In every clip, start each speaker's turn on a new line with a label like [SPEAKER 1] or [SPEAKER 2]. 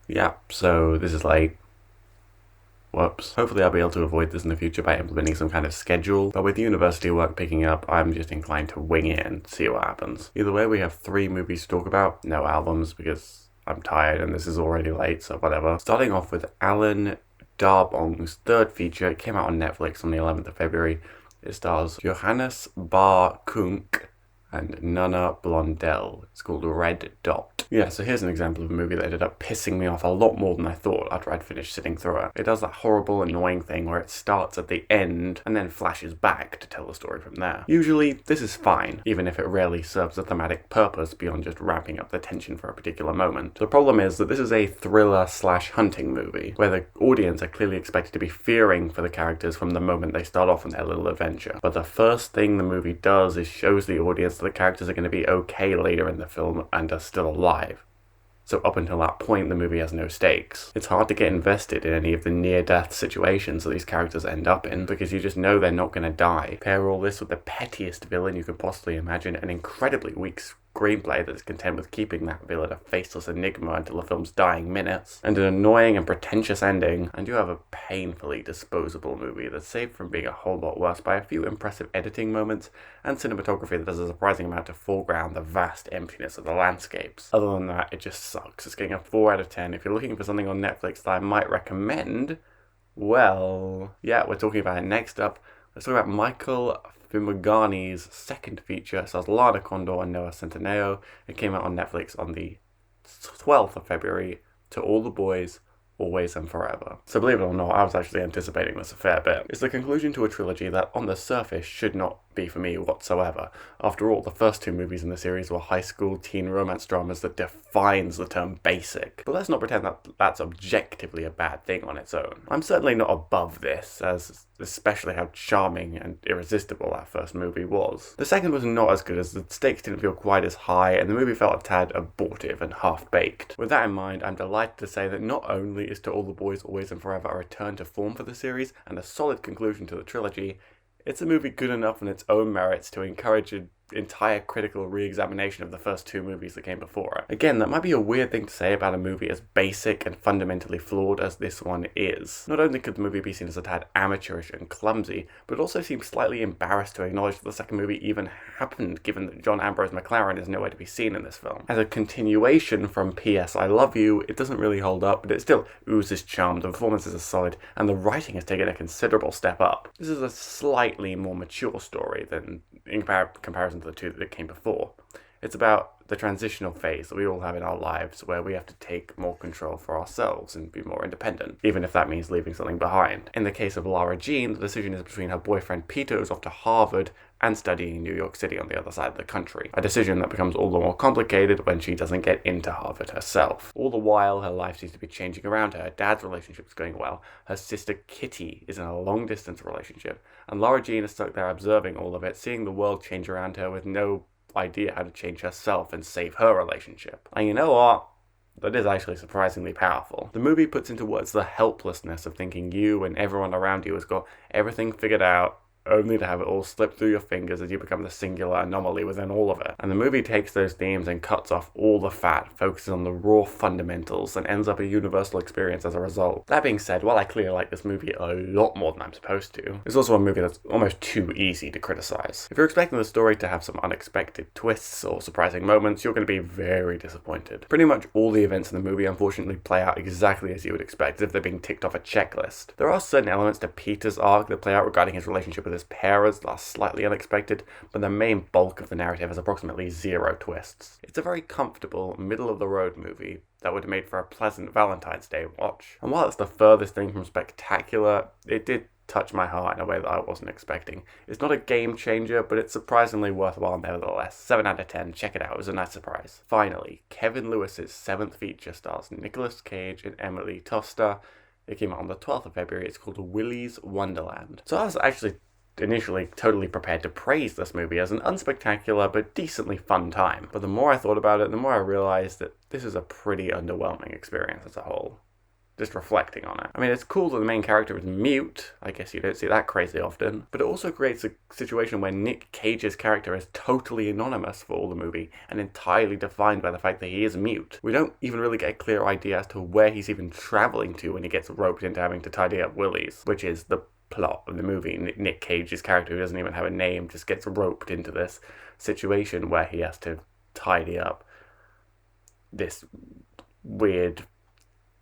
[SPEAKER 1] Yeah, so this is late. Whoops. Hopefully I'll be able to avoid this in the future by implementing some kind of schedule, but with university work picking up, I'm just inclined to wing it and see what happens. Either way, we have 3 movies to talk about, no albums, because I'm tired and this is already late, so whatever. Starting off with Alan Darbong's third feature. It came out on Netflix on the 11th of February. It stars Johannes Bar Kunk and Nana Blondell. It's called Red Dot. Yeah, so here's an example of a movie that ended up pissing me off a lot more than I thought after I'd finished sitting through it. It does that horrible, annoying thing where it starts at the end and then flashes back to tell the story from there. Usually, this is fine, even if it rarely serves a thematic purpose beyond just ramping up the tension for a particular moment. The problem is that this is a thriller/hunting movie, where the audience are clearly expected to be fearing for the characters from the moment they start off on their little adventure. But the first thing the movie does is shows the audience that the characters are going to be okay later in the film and are still alive. So up until that point, the movie has no stakes. It's hard to get invested in any of the near-death situations that these characters end up in, because you just know they're not going to die. Pair all this with the pettiest villain you could possibly imagine, an incredibly weak screenplay that is content with keeping that villain a faceless enigma until the film's dying minutes, and an annoying and pretentious ending, and you have a painfully disposable movie that's saved from being a whole lot worse by a few impressive editing moments and cinematography that does a surprising amount to foreground the vast emptiness of the landscapes. Other than that, it just sucks. It's getting a 4 out of 10. If you're looking for something on Netflix that I might recommend, well, yeah, we're talking about it next up. Let's talk about Michael Fumagani's second feature. It stars Lana Condor and Noah Centineo. It came out on Netflix on the 12th of February. To All the Boys, Always and Forever. So believe it or not, I was actually anticipating this a fair bit. It's the conclusion to a trilogy that on the surface should not be for me whatsoever. After all, the first 2 movies in the series were high school teen romance dramas that defines the term basic. But let's not pretend that that's objectively a bad thing on its own. I'm certainly not above this, as especially how charming and irresistible that first movie was. The second was not as good, as the stakes didn't feel quite as high and the movie felt a tad abortive and half-baked. With that in mind, I'm delighted to say that not only is To All the Boys, Always and Forever a return to form for the series and a solid conclusion to the trilogy, it's a movie good enough on its own merits to encourage an entire critical re-examination of the first 2 movies that came before it. Again, that might be a weird thing to say about a movie as basic and fundamentally flawed as this one is. Not only could the movie be seen as a tad amateurish and clumsy, but it also seems slightly embarrassed to acknowledge that the second movie even happened, given that John Ambrose McLaren is nowhere to be seen in this film. As a continuation from P.S. I Love You, it doesn't really hold up, but it still oozes charm, the performances are solid, and the writing has taken a considerable step up. This is a slightly more mature story than in comparison to the 2 that came before. It's about the transitional phase that we all have in our lives where we have to take more control for ourselves and be more independent, even if that means leaving something behind. In the case of Lara Jean, the decision is between her boyfriend Peter, who's off to Harvard, and studying in New York City on the other side of the country. A decision that becomes all the more complicated when she doesn't get into Harvard herself. All the while, her life seems to be changing around her. Her dad's relationship is going well. Her sister Kitty is in a long-distance relationship. And Lara Jean is stuck there observing all of it, seeing the world change around her with no idea how to change herself and save her relationship. And you know what? That is actually surprisingly powerful. The movie puts into words the helplessness of thinking you and everyone around you has got everything figured out, only to have it all slip through your fingers as you become the singular anomaly within all of it. And the movie takes those themes and cuts off all the fat, focuses on the raw fundamentals, and ends up a universal experience as a result. That being said, while I clearly like this movie a lot more than I'm supposed to, it's also a movie that's almost too easy to criticize. If you're expecting the story to have some unexpected twists or surprising moments, you're going to be very disappointed. Pretty much all the events in the movie unfortunately play out exactly as you would expect, as if they're being ticked off a checklist. There are certain elements to Peter's arc that play out regarding his relationship with his parents that are slightly unexpected, but the main bulk of the narrative has approximately 0 twists. It's a very comfortable, middle-of-the-road movie that would have made for a pleasant Valentine's Day watch. And while it's the furthest thing from spectacular, it did touch my heart in a way that I wasn't expecting. It's not a game changer, but it's surprisingly worthwhile nevertheless. 7 out of 10, check it out, it was a nice surprise. Finally, Kevin Lewis's 7th feature stars Nicolas Cage and Emily Toster. It came out on the 12th of February. It's called Willy's Wonderland. So I was actually initially totally prepared to praise this movie as an unspectacular but decently fun time. But the more I thought about it, the more I realized that this is a pretty underwhelming experience as a whole. just reflecting on it. I mean, it's cool that the main character is mute. I guess you don't see that crazy often. But it also creates a situation where Nick Cage's character is totally anonymous for all the movie and entirely defined by the fact that he is mute. We don't even really get a clear idea as to where he's even traveling to when he gets roped into having to tidy up Willy's, which is the plot of the movie. Nick Cage's character, who doesn't even have a name, just gets roped into this situation where he has to tidy up this weird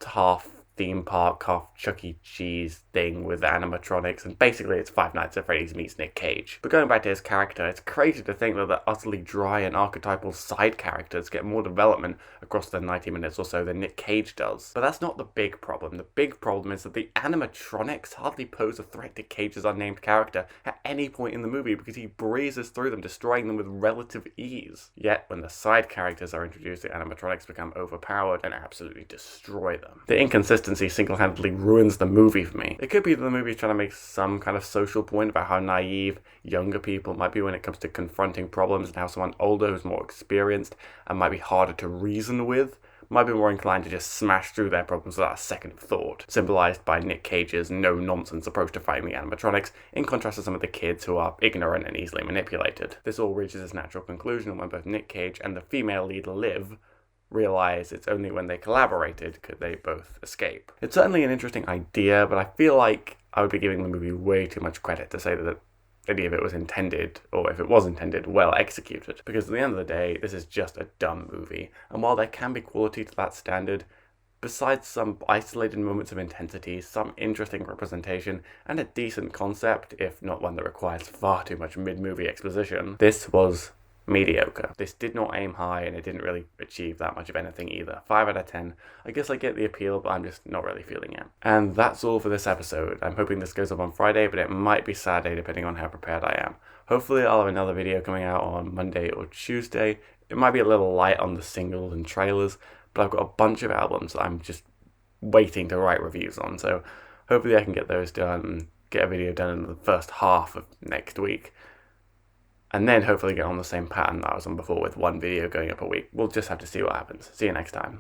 [SPEAKER 1] half theme park, half Chuck E. Cheese thing with animatronics, and basically it's Five Nights at Freddy's meets Nick Cage. But going back to his character, it's crazy to think that the utterly dry and archetypal side characters get more development across the 90 minutes or so than Nick Cage does. But that's not the big problem. The big problem is that the animatronics hardly pose a threat to Cage's unnamed character at any point in the movie because he breezes through them, destroying them with relative ease. Yet, when the side characters are introduced, the animatronics become overpowered and absolutely destroy them. The inconsistency single-handedly ruins the movie for me. It could be that the movie is trying to make some kind of social point about how naive younger people might be when it comes to confronting problems, and how someone older who's more experienced and might be harder to reason with might be more inclined to just smash through their problems without a second thought, symbolized by Nick Cage's no-nonsense approach to fighting the animatronics, in contrast to some of the kids who are ignorant and easily manipulated. This all reaches its natural conclusion when both Nick Cage and the female lead Liv realize it's only when they collaborated could they both escape. It's certainly an interesting idea, but I feel like I would be giving the movie way too much credit to say that any of it was intended, or if it was intended, well executed. Because at the end of the day, this is just a dumb movie, and while there can be quality to that standard, besides some isolated moments of intensity, some interesting representation, and a decent concept, if not one that requires far too much mid-movie exposition, this was mediocre. This did not aim high, and it didn't really achieve that much of anything either. 5 out of 10. I guess I get the appeal, but I'm just not really feeling it. And that's all for this episode. I'm hoping this goes up on Friday, but it might be Saturday depending on how prepared I am. Hopefully I'll have another video coming out on Monday or Tuesday. It might be a little light on the singles and trailers, but I've got a bunch of albums that I'm just waiting to write reviews on, so hopefully I can get those done and get a video done in the first half of next week. And then hopefully get on the same pattern that I was on before with one video going up a week. We'll just have to see what happens. See you next time.